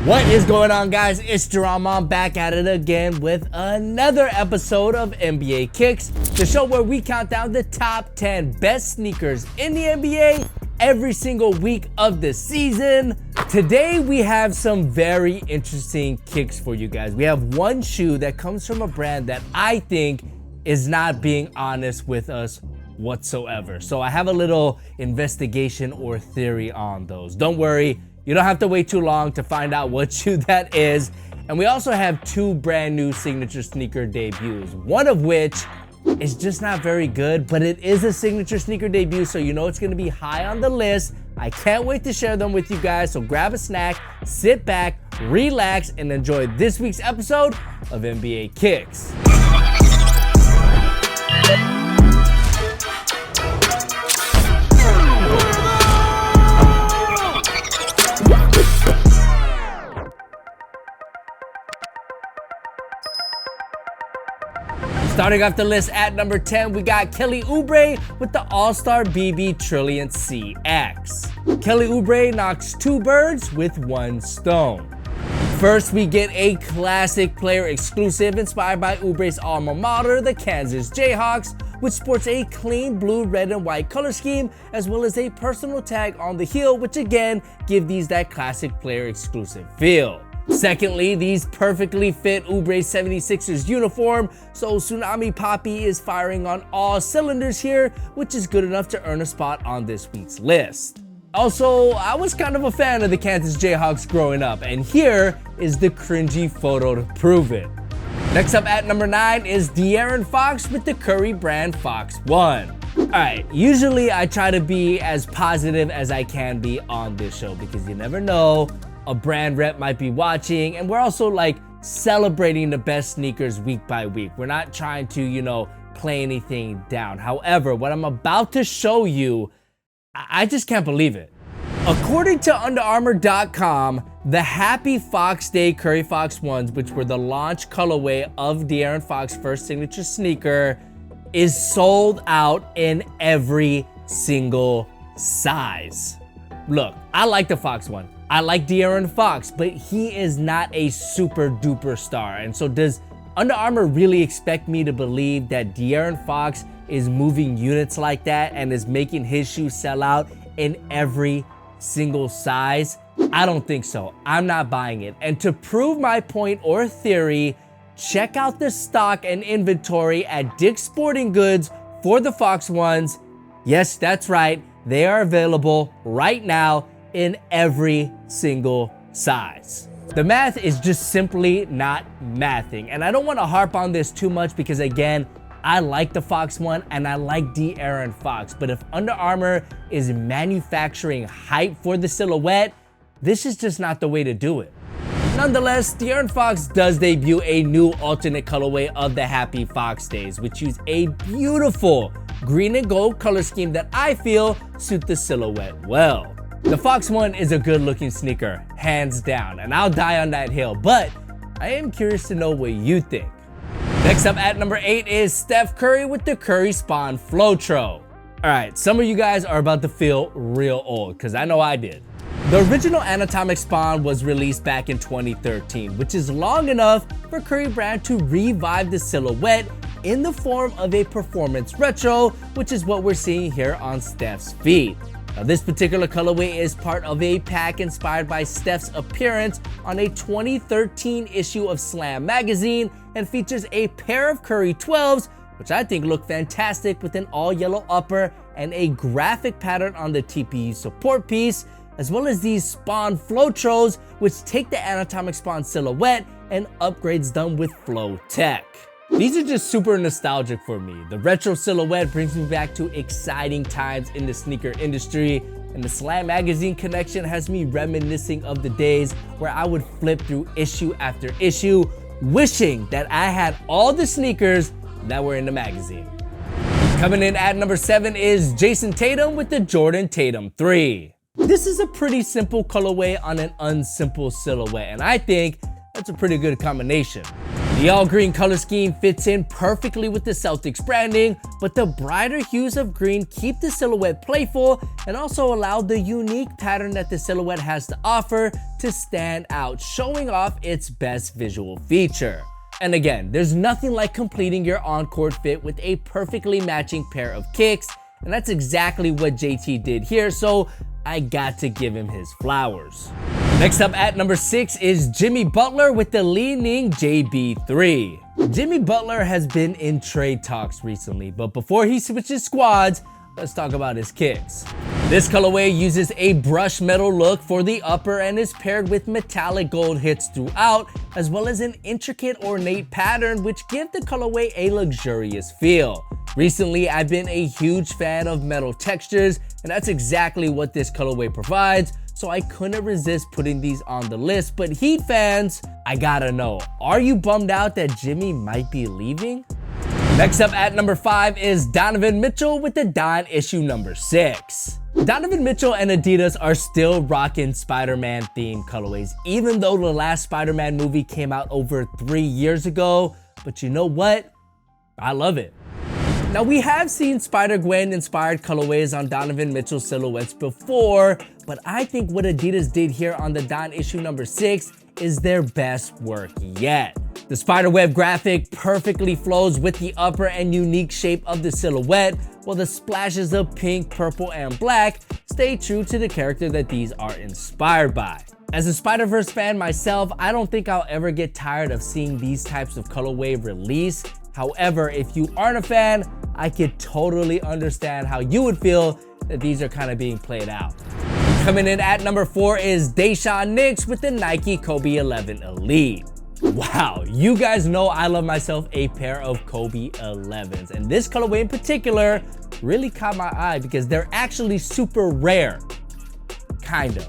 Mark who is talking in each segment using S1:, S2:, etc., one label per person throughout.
S1: What is going on, guys? It's Jerome. I'm back at it again with another episode of NBA Kicks, the show where we count down the top 10 best sneakers in the NBA every single week of the season. Today we have some very interesting kicks for you guys. We have one shoe that comes from a brand that I think is not being honest with us whatsoever. So I have a little investigation or theory on those. Don't worry, you don't have to wait too long to find out what shoe that is. And we also have two brand new signature sneaker debuts, one of which is just not very good, but it is a signature sneaker debut, so you know it's gonna be high on the list. I can't wait to share them with you guys, so grab a snack, sit back, relax, and enjoy this week's episode of NBA Kicks. Starting off the list at number 10, we got Kelly Oubre with the All-Star BB Trilliant CX. Kelly Oubre knocks two birds with one stone. First, we get a classic player exclusive inspired by Oubre's alma mater, the Kansas Jayhawks, which sports a clean blue, red, and white color scheme, as well as a personal tag on the heel, which again give these that classic player exclusive feel. Secondly, these perfectly fit Oubre's 76ers uniform, so Tsunami Papi is firing on all cylinders here, which is good enough to earn a spot on this week's list. Also, I was kind of a fan of the Kansas Jayhawks growing up, and here is the cringy photo to prove it. Next up at number 9 is De'Aaron Fox with the Curry brand Fox 1. Alright, usually I try to be as positive as I can be on this show because you never know, a brand rep might be watching, and we're also like celebrating the best sneakers week by week. We're not trying to, play anything down. However, what I'm about to show you, I just can't believe it. According to UnderArmour.com, the Happy Fox Day Curry Fox 1s, which were the launch colorway of De'Aaron Fox's first signature sneaker, is sold out in every single size. Look, I like the Fox 1. I like De'Aaron Fox, but he is not a super duper star. And so does Under Armour really expect me to believe that De'Aaron Fox is moving units like that and is making his shoes sell out in every single size? I don't think so. I'm not buying it. And to prove my point or theory, check out the stock and inventory at Dick's Sporting Goods for the Fox 1s. Yes, that's right. They are available right now in every single size. The math is just simply not mathing. And I don't want to harp on this too much because again, I like the Fox 1 and I like De'Aaron Fox. But if Under Armour is manufacturing hype for the silhouette, this is just not the way to do it. Nonetheless, De'Aaron Fox does debut a new alternate colorway of the Happy Fox Days, which use a beautiful green and gold color scheme that I feel suit the silhouette well. The Fox 1 is a good looking sneaker, hands down, and I'll die on that hill, but I am curious to know what you think. Next up at number 8 is Steph Curry with the Curry Spawn Flo. Alright, some of you guys are about to feel real old, because I know I did. The original anatomic Spawn was released back in 2013, which is long enough for Curry brand to revive the silhouette in the form of a performance retro, which is what we're seeing here on Steph's feet. Now, this particular colorway is part of a pack inspired by Steph's appearance on a 2013 issue of Slam magazine and features a pair of Curry 12s, which I think look fantastic with an all yellow upper and a graphic pattern on the TPU support piece, as well as these Spawn Flo, which take the anatomic Spawn silhouette and upgrades them with Flow tech. These are just super nostalgic for me. The retro silhouette brings me back to exciting times in the sneaker industry, and the Slam magazine connection has me reminiscing of the days where I would flip through issue after issue, wishing that I had all the sneakers that were in the magazine. Coming in at number 7 is Jason Tatum with the Jordan Tatum 3. This is a pretty simple colorway on an unsimple silhouette, and I think that's a pretty good combination. The all-green color scheme fits in perfectly with the Celtics branding, but the brighter hues of green keep the silhouette playful and also allow the unique pattern that the silhouette has to offer to stand out, showing off its best visual feature. And again, there's nothing like completing your on-court fit with a perfectly matching pair of kicks, and that's exactly what JT did here, so I got to give him his flowers. Next up at number 6 is Jimmy Butler with the Leaning JB3. Jimmy Butler has been in trade talks recently, but before he switches squads, let's talk about his kicks. This colorway uses a brushed metal look for the upper and is paired with metallic gold hits throughout, as well as an intricate ornate pattern which give the colorway a luxurious feel. Recently, I've been a huge fan of metal textures, and that's exactly what this colorway provides, so I couldn't resist putting these on the list. But Heat fans, I gotta know, are you bummed out that Jimmy might be leaving? Next up at number 5 is Donovan Mitchell with the Don issue number 6. Donovan Mitchell and Adidas are still rocking Spider-Man themed colorways, even though the last Spider-Man movie came out over 3 years ago. But you know what? I love it. Now, we have seen Spider-Gwen inspired colorways on Donovan Mitchell silhouettes before, but I think what Adidas did here on the Don issue number 6 is their best work yet. The spiderweb graphic perfectly flows with the upper and unique shape of the silhouette, while the splashes of pink, purple, and black stay true to the character that these are inspired by. As a Spider-Verse fan myself, I don't think I'll ever get tired of seeing these types of colorway release. However, if you aren't a fan, I could totally understand how you would feel that these are kind of being played out. Coming in at number 4 is Daishawn Nix with the Nike Kobe 11 Elite. Wow, you guys know I love myself a pair of Kobe 11s, and this colorway in particular really caught my eye because they're actually super rare. Kind of.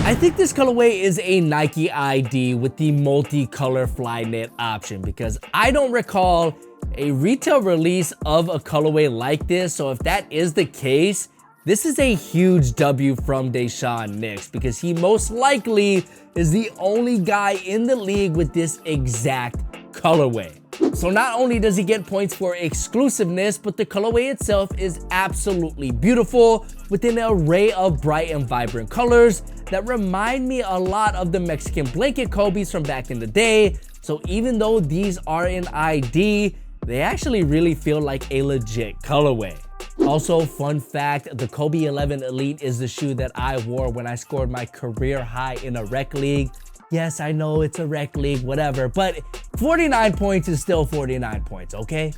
S1: I think this colorway is a Nike ID with the multicolor fly knit option because I don't recall a retail release of a colorway like this. So if that is the case, this is a huge W from Daishawn Nix because he most likely is the only guy in the league with this exact colorway. So not only does he get points for exclusiveness, but the colorway itself is absolutely beautiful with an array of bright and vibrant colors that remind me a lot of the Mexican blanket Kobe's from back in the day. So even though these are an ID, they actually really feel like a legit colorway. Also, fun fact, the Kobe 11 Elite is the shoe that I wore when I scored my career high in a rec league. Yes, I know it's a rec league, whatever, but 49 points is still 49 points, okay?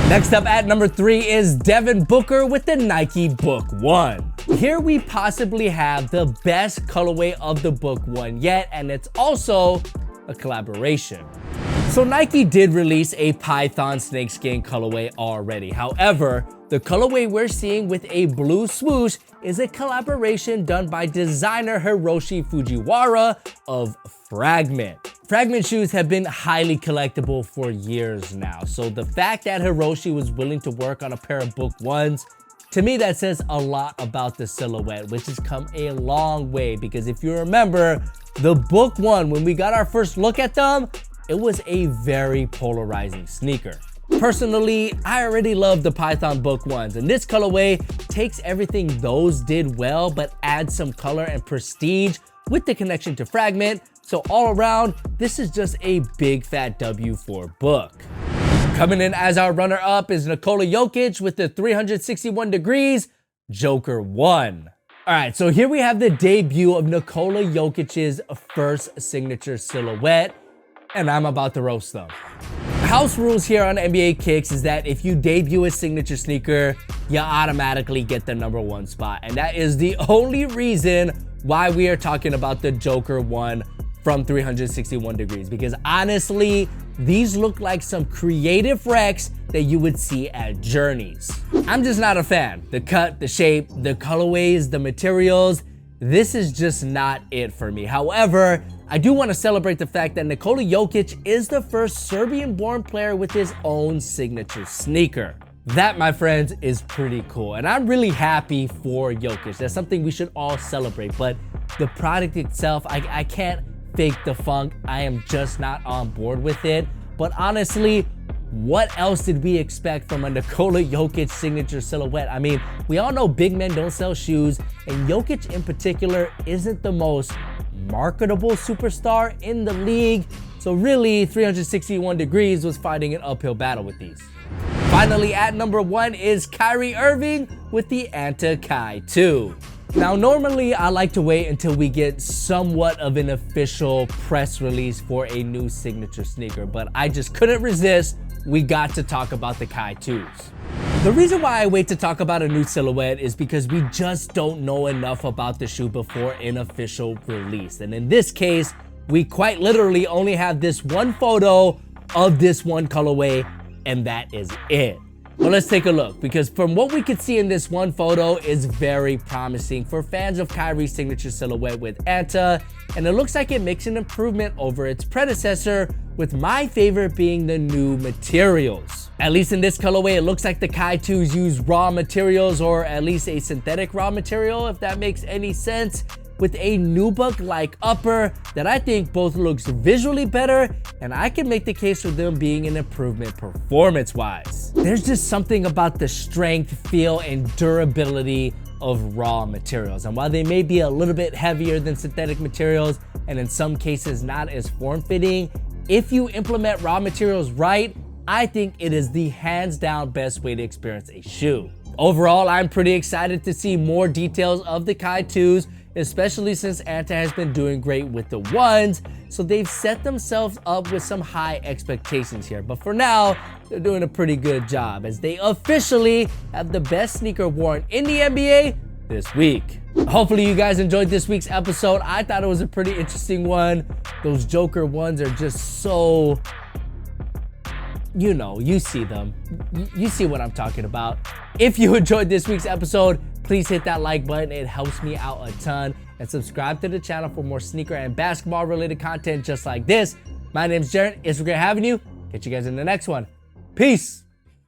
S1: Next up at number 3 is Devin Booker with the Nike Book 1. Here we possibly have the best colorway of the Book 1 yet, and it's also a collaboration. So Nike did release a Python snakeskin colorway already. However, the colorway we're seeing with a blue swoosh is a collaboration done by designer Hiroshi Fujiwara of Fragment. Fragment shoes have been highly collectible for years now. So the fact that Hiroshi was willing to work on a pair of Book 1s, to me that says a lot about the silhouette, which has come a long way because if you remember, the Book 1, when we got our first look at them, it was a very polarizing sneaker. Personally, I already love the Python Book 1s, and this colorway takes everything those did well, but adds some color and prestige with the connection to Fragment. So all around, this is just a big fat W for Book. Coming in as our runner-up is Nikola Jokic with the 361 degrees Joker 1. All right, so here we have the debut of Nikola Jokic's first signature silhouette, and I'm about to roast them. House rules here on NBA Kicks is that if you debut a signature sneaker, you automatically get the #1 spot. And that is the only reason why we are talking about the Joker 1 from 361 degrees. Because honestly, these look like some creative wrecks that you would see at Journeys. I'm just not a fan. The cut, the shape, the colorways, the materials, this is just not it for me. However, I do want to celebrate the fact that Nikola Jokic is the first Serbian-born player with his own signature sneaker. That, my friends, is pretty cool. And I'm really happy for Jokic. That's something we should all celebrate. But the product itself, I can't fake the funk. I am just not on board with it. But honestly, what else did we expect from a Nikola Jokic signature silhouette? I mean, we all know big men don't sell shoes, and Jokic in particular isn't the most marketable superstar in the league. So really, 361 Degrees was fighting an uphill battle with these. Finally, at number 1 is Kyrie Irving with the Anta Kai 2. Now, normally I like to wait until we get somewhat of an official press release for a new signature sneaker, but I just couldn't resist. We got to talk about the Kai 2s. The reason why I wait to talk about a new silhouette is because we just don't know enough about the shoe before an official release. And in this case, we quite literally only have this one photo of this one colorway, and that is it. Well, let's take a look, because from what we could see in this one photo is very promising for fans of Kyrie's signature silhouette with Anta, and it looks like it makes an improvement over its predecessor, with my favorite being the new materials. At least in this colorway, it looks like the Kai 2s use raw materials, or at least a synthetic raw material, if that makes any sense, with a nubuck-like upper that I think both looks visually better, and I can make the case for them being an improvement performance-wise. There's just something about the strength, feel, and durability of raw materials, and while they may be a little bit heavier than synthetic materials, and in some cases not as form-fitting, if you implement raw materials right, I think it is the hands-down best way to experience a shoe. Overall, I'm pretty excited to see more details of the Kai 2s, especially since Anta has been doing great with the 1s, so they've set themselves up with some high expectations here. But for now, they're doing a pretty good job, as they officially have the best sneaker worn in the NBA this week. Hopefully you guys enjoyed this week's episode. I thought it was a pretty interesting one. Those Joker 1s are just so, you know, you see them. You see what I'm talking about. If you enjoyed this week's episode, please hit that like button. It helps me out a ton. And subscribe to the channel for more sneaker and basketball related content just like this. My name's Jared. It's great having you. Catch you guys in the next one. Peace.